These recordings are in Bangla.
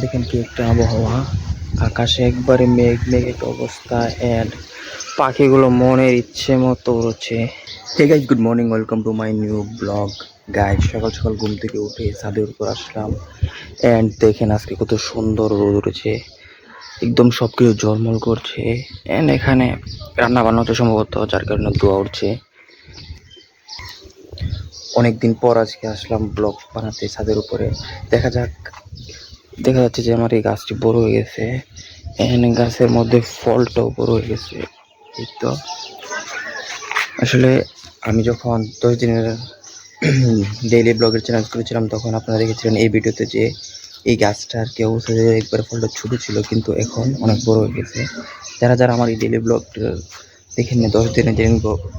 দেখেন কি একটা আবহাওয়া, আকাশে একবারে মেঘ মেঘ একটা অবস্থা, অ্যান্ড পাখিগুলো মনের ইচ্ছে মতো উড়ছে। Hey guys, good morning, welcome to my new vlog. Guys, সকাল সকাল ঘুম থেকে উঠে ছাদের উপর আসলাম, অ্যান্ড দেখেন আজকে কত সুন্দর রোদ উঠেছে, একদম সব কিছু ঝলমল করছে। অ্যান্ড এখানে রান্না বান্না হচ্ছে সম্ভবত, যার কারণে ধোঁয়া উঠছে। অনেকদিন পর আজকে আসলাম ব্লগ বানাতে ছাদের উপরে। দেখা যাচ্ছে যে আমার এই গাছটি বড় হয়ে গেছে, এখানে গাছের মধ্যে ফলটাও বড় হয়ে গেছে। এই তো আসলে আমি যখন 10 দিনের ডেইলি ব্লগের চ্যালেঞ্জ করেছিলাম, তখন আপনারা দেখেছিলেন এই ভিডিওতে যে এই গাছটার কি অবস্থা, যে একবার ফলটা ছোট ছিল কিন্তু এখন অনেক বড় হয়ে গেছে। যারা যারা আমার এই ডেইলি ব্লগ দেখেন, 10 দিনের যে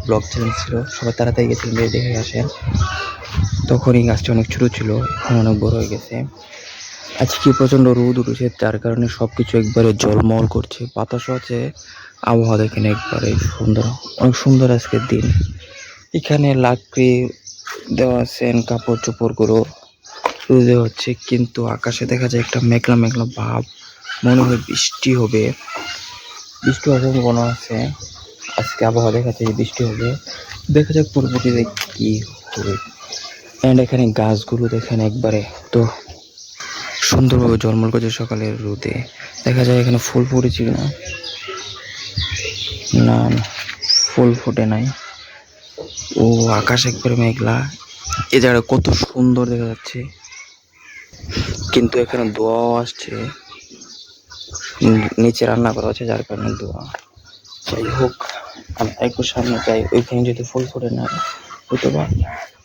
ব্লগ চ্যালেঞ্জ ছিল, সবাই তাড়াতাড়ি গেছিলেন দেখে আসেন। তখন এই গাছটা অনেক ছোট ছিল, এখন অনেক বড় হয়ে গেছে। আজকে প্রচন্ড রোদ উঠেছে, যার কারণে সবকিছু একবারে ঝলমল করছে, বাতাসও আছে। আবহাওয়া দেখেন একবারে সুন্দর, অনেক সুন্দর আজকের দিন। এখানে লাকড়ি দেওয়া আছে, কাপড় চোপড় গুলো রোদে হচ্ছে, কিন্তু আকাশে দেখা যায় একটা মেঘলা মেঘলা ভাব, মনে হয় বৃষ্টি হবে, বৃষ্টি হওয়ার সম্ভাবনা আছে। আজকে আবহাওয়া দেখাচ্ছে যে বৃষ্টি হবে, দেখা যাক পরবর্তীতে কি হবে। অ্যান্ড এখানে গাছগুলো দেখেন একবারে তো সুন্দরভাবে ঝলমল করছে সকালের রোদে। দেখা যায় এখানে ফুল ফুটেছে কিনা, না না, ফুল ফুটে নাই। ও আকাশ একবারে মেঘলা, এ জায়গা কত সুন্দর দেখা যাচ্ছে, কিন্তু এখানে ধোঁয়াও আসছে, নিচে রান্না করা হচ্ছে যার কারণে ধোঁয়া। যাই হোক, আমি একটু সামনে যাই, ওইখানে যদি ফুল ফুটে না, হয়তো বা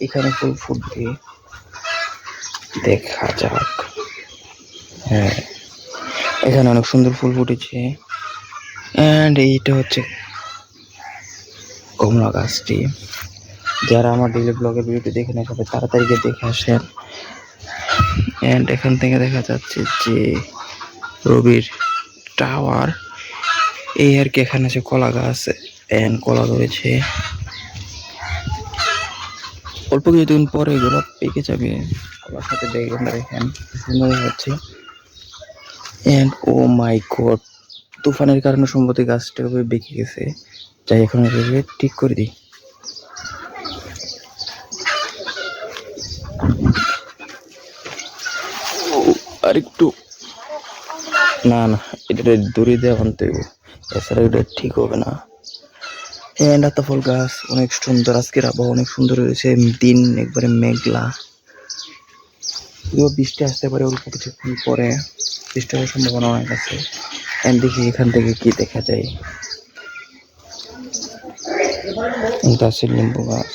এখানে ফুল ফুটবে, দেখা যাক। হ্যাঁ, এখানে অনেক সুন্দর ফুল ফুটেছে। অ্যান্ড এইটা হচ্ছে কমলা গাছটি। যারা আমার ডেইলি ব্লগের ভিডিওটি দেখে নেয়, সবাই তাড়াতাড়ি গিয়ে দেখে আসেন। অ্যান্ড এখান থেকে দেখা যাচ্ছে যে রবির টাওয়ার, এই আর কি। এখানে আছে কলা গাছ, অ্যান্ড কলা ধরেছে, অল্প কিছুদিন পরে এগুলো পেকে যাবে। কলার সাথে বেগুনটা দেখেন সুন্দর হচ্ছে। অ্যান্ড ও মাই গড, তুফানের কারণে সম্ভবত গাছটা বেঁকে গেছে। যাই, এখন এটাকে ঠিক করে দিই। আর একটু, না না, এটা দড়ি দিয়ে আনতে হবে, এছাড়া এটা ঠিক হবে না। অ্যান্ড আতা ফল গাছ অনেক সুন্দর, আজকের আবহাওয়া অনেক সুন্দর হয়েছে, দিন একবারে মেঘলা। বৃষ্টি আসতে পারে অল্প কিছুক্ষণ পরে, বৃষ্টি হওয়ার সম্ভাবনা অনেক আছে। অ্যান্ড দেখি এখান থেকে কি দেখা যায়। গাছের লেম্বু গাছ,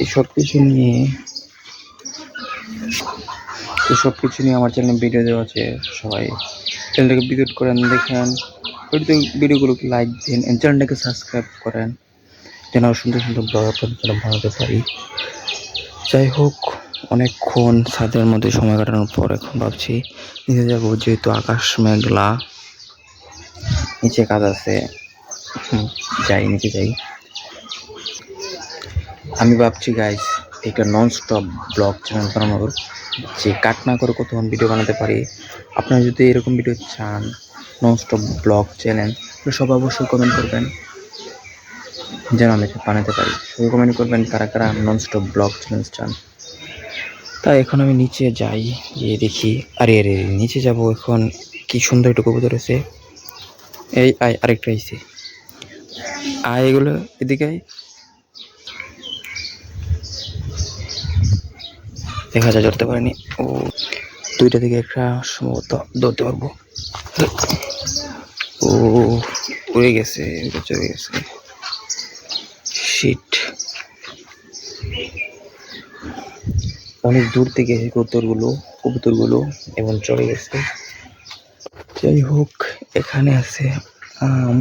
এসব কিছু নিয়ে আমার চ্যানেলে ভিডিও দেওয়া আছে। সবাই চ্যানেলটাকে ভিজিট করেন, দেখেন ভিডিওগুলোকে লাইক দিন, চ্যানেলটাকে সাবস্ক্রাইব করেন, যেন সুন্দর সুন্দর ব্লগ আপনাদের জন্য বানাতে পারি। যাই হোক, অনেকক্ষণ ছাদের মধ্যে সময় কাটানোর পর এখন ভাবছি নিচে যাবো, যেহেতু আকাশ মেঘলা, নিচে কাজ আছে। যাই, নিচে যাই। আমি ভাবছি গাইস, একটা নন স্টপ ব্লগ চ্যানেল বানানোর, যে কাট না করে কতক্ষণ ভিডিও বানাতে পারি। আপনারা যদি এরকম ভিডিও চান, নন স্টপ ব্লগ চ্যানেল, তাহলে সবাই অবশ্যই কমেন্ট করবেন, যেন আমি বানাতে পারি। সবাই কমেন্ট করবেন কারা কারা নন স্টপ ব্লগ চ্যানেল চান। তাই এখন আমি নিচে যাই, গিয়ে দেখি। আরে আরে, নিচে যাব এখন। কি সুন্দর একটু কবুতর আছে, এই আয়, আরেকটা আইছে, আয় এগুলো এদিকে আয়। দেখা যায় ধরতে পারিনি, ও দুইটা থেকে একটা সম্ভবত ধরতে পারবো। ও উড়ে গেছে, চলে গেছে, শিট। অনেক দূর থেকে কবুতরগুলো এবং চলে গেছে। যাই হোক, এখানে আছে আম।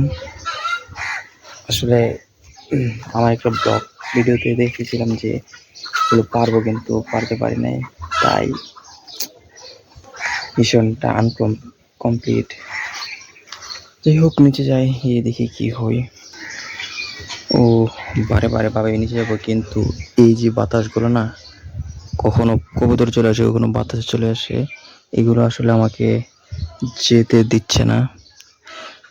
আসলে আমার একটা ব্লগ ভিডিওতে দেখেছিলাম যে এগুলো পারবো, কিন্তু পারতে পারি নাই, তাই মিশনটা আনকমপ্লিট। যাই হোক, নিচে যাই, গিয়ে দেখি কি হয়। ও বারে বারে ভাবে নিচে যাবো, কিন্তু এই যে বাতাসগুলো না, কখনো কবুতর চলে আসে, কখনো বাতাস চলে আসে, এগুলো আসলে আমাকে যেতে দিচ্ছে না।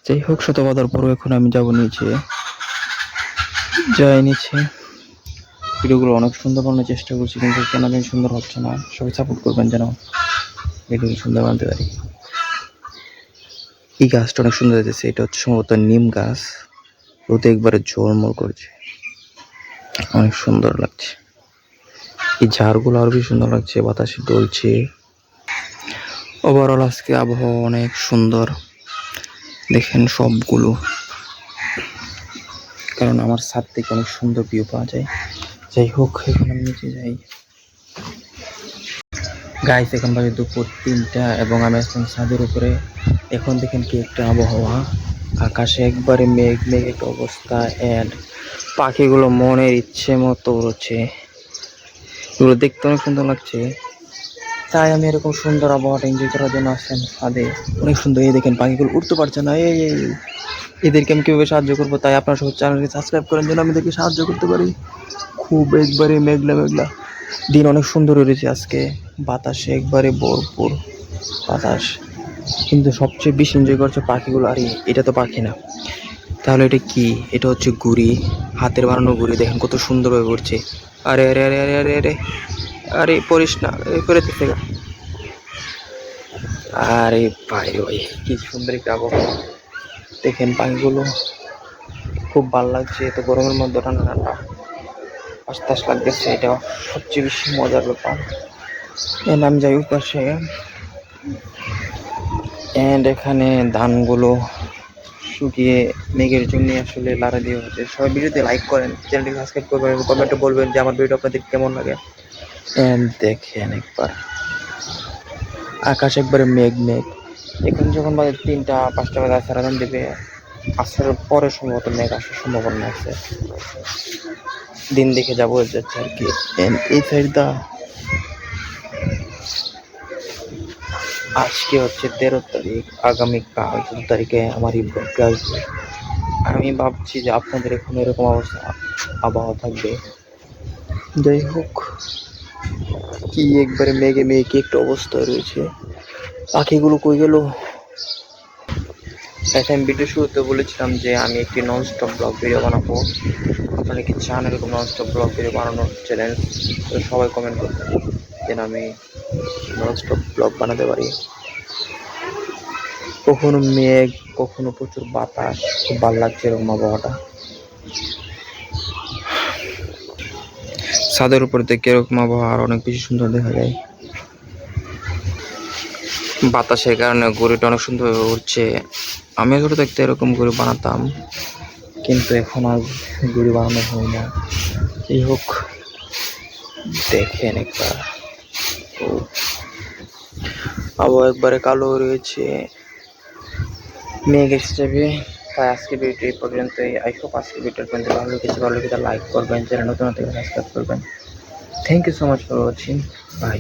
যাই হোক, শত বাধার পরও এখন আমি যাবো নিচে। যাই নিচে। ভিডিওগুলো অনেক সুন্দর বানানোর চেষ্টা করছি, কিন্তু কেন জানি সুন্দর হচ্ছে না। সবাই সাপোর্ট করবেন যেন ভিডিও সুন্দর বানাতে পারি। এই গাছটা অনেক সুন্দর হয়েছে, এটা হচ্ছে সম্ভবত নিম গাছ। রোদে একবারে ঝলমল করছে, অনেক সুন্দর লাগছে। এই ঝাড়গুলো আরো বেশি সুন্দর লাগছে, বাতাসে দোলছে। ওভারঅল আজকে আবহাওয়া অনেক সুন্দর, দেখেন সবগুলো, কারণ আমার ছাদ থেকে অনেক সুন্দর ভিউ পাওয়া যায়। যাই হোক, এখন আমি নিচে যাই। গাইস, এখন বাজে দুপুর 3টা এবং আমি আসলাম ছাদের উপরে। এখন দেখেন কি একটা আবহাওয়া, আকাশে একবারে মেঘ মেঘ একটা অবস্থা, অ্যান্ড পাখিগুলো মনের ইচ্ছে মতো উড়ছে। এগুলো দেখতে অনেক সুন্দর লাগছে, তাই আমি এরকম সুন্দর আবহাওয়াটা এনজয় করার জন্য আসলাম ছাদে। অনেক সুন্দর। এই দেখেন পাখিগুলো উঠতে পারছে না, এই এই এই। এদেরকে আমি কীভাবে সাহায্য করবো, তাই আপনার সব চ্যানেলকে সাবস্ক্রাইব করেন যেন আমি এদেরকে সাহায্য করতে পারি। খুব একবারে মেঘলা মেঘলা দিন, অনেক সুন্দর হয়েছে আজকে, বাতাসে একবারে ভরপুর বাতাস। কিন্তু সবচেয়ে বেশি এনজয় করছে পাখিগুলো। আরে এটা তো পাখি না, তাহলে এটা কি? এটা হচ্ছে ঘুড়ি, হাতের বানানো ঘুড়ি। দেখেন কত সুন্দরভাবে উড়ছে। আরে আরে আরে আরে আরে আরে আরে পড়িস না, করে দিতে। আরে ভাই ভাই, কি সুন্দর একটা আবহাওয়া। দেখেন পাখিগুলো, খুব ভালো লাগছে। তো গরমের মধ্যে ঠান্ডা ঠান্ডা আস্তে আস্তে লাগতেছে, এটা সবচেয়ে বেশি মজার ব্যাপার। এন্ড আমি যাই পাশে, এন্ড এখানে ধানগুলো শুকিয়ে মেঘের জন্য আসলে লাড়া দিয়ে হচ্ছে। সবাই ভিডিওতে লাইক করেন, চ্যানেলটি সাবস্ক্রাইব করবেন এবং কমেন্টে বলবেন যে আমার ভিডিও আপনাদের কেমন লাগে। এন্ড দেখেন একবার আকাশ একবারে মেঘ মেঘ। এখন যখন বাজে 3টা 5টা বাজে আসার আজান দেবে, আসার পরে সম্ভবত মেঘ আসার সম্ভাবনা আছে। দিন দেখে যাবো যাচ্ছে আর কি। এই সাইড দা, আজকে হচ্ছে 13 তারিখ, আগামীকাল 14 তারিখে আমার এই ব্লগটা আসবে। আমি ভাবছি যে আপনাদের এখন এরকম অবস্থা আবহাওয়া থাকবে। যাই হোক, কি একবারে মেঘে মেঘে একটা অবস্থা রয়েছে। পাখিগুলো কই গেল? আমি ভিডিও শুরুতে বলেছিলাম যে আমি একটি নন স্টপ ব্লগ ভিডিও বানাবো। আপনারা কি চান এরকম নন স্টপ ব্লগ ভিডিও বানানোর চ্যালেঞ্জ? তো সবাই কমেন্ট করবেন যেন আমি নন স্টপ ব্লগ বানাতে পারি। কখনো মেঘ, কখনো প্রচুর বাতাস, খুব ভালো লাগছে এরকম আবহাওয়াটা। ছাদের উপর থেকে এরকম আবহাওয়া আর অনেক বেশি সুন্দর দেখা যায়। বাতাসের কারণে ঘুড়িটা অনেক সুন্দরভাবে উঠছে। আমি ছোটো থাকতে এরকম ঘুড়ি বানাতাম, কিন্তু এখন আর ঘুড়ি বানানো হয় না। যাই হোক, দেখেন একবার আবহাওয়া একবারে কালো রয়েছে, মেঘ এসে যাবে। তাই আজকে ভিডিওটি এই পর্যন্তই। আই হোপ আজকে ভিডিওর পর্যন্ত ভালো লেগেছে। ভালো লেগে লাইক করবেন, চ্যানেল নতুন থেকে সাবস্ক্রাইব করবেন। Thank you so much for watching, by.